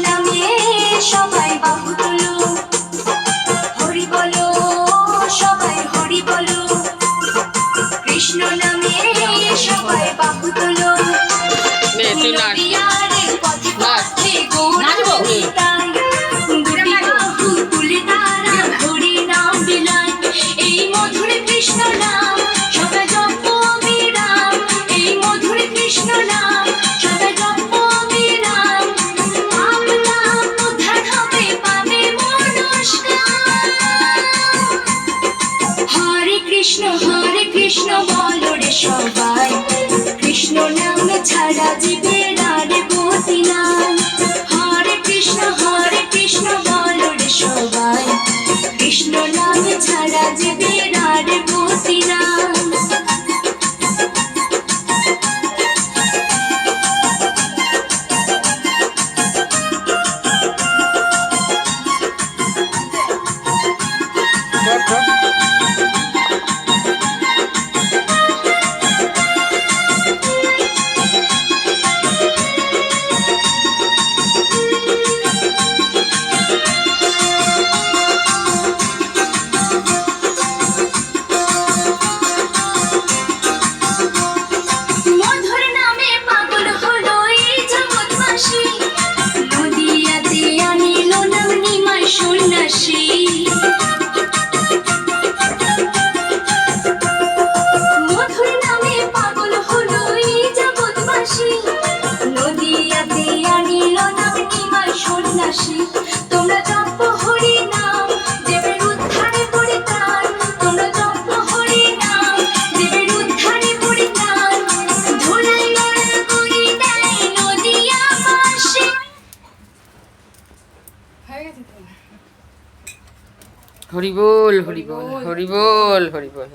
নামে সবাই বাহু তোলো, হরি বলো সবাই হরি বলো, কৃষ্ণ নামে সবাই বাহু তোলো। নদিয়ার পথে পথে গৌরবিতায়, দুটি বাহু তুলে তারা হরি নাম বিলায়। এই মধুর কৃষ্ণ নাম সদা জপ অবিরাম, এই মধুর কৃষ্ণ নাম সদা জপ অবিরাম। পাপ তাপ উদ্ধার হবে, পাবে মনস্কাম। হরে কৃষ্ণ বলো রে সবাই, কৃষ্ণ নাম ছাড়া জীবের আর গতি নাই। হরে কৃষ্ণ বলো রে সবাই, কৃষ্ণ নাম ছাড়া জীবের আর গতি নাই। মধুর নামে পাগল হলো এই জগৎবাসী, নদিয়াতে আনিল নাম নিমাই সন্ন্যাসী। মধুর নামে পাগল হলো এই জগৎবাসী, নদিয়াতে আনিল নাম নিমাই সন্ন্যাসী। তোমরা জপ হরি নাম, দেবের উদ্ধারে পরিত্রাণ। তোমরা জপ হরি নাম, দেবের উদ্ধারে পরিত্রাণ। ধুলাই লড়া করে দেয় নদিয়াবাসী। হরি বল হরি বল হরি বল হরি বল।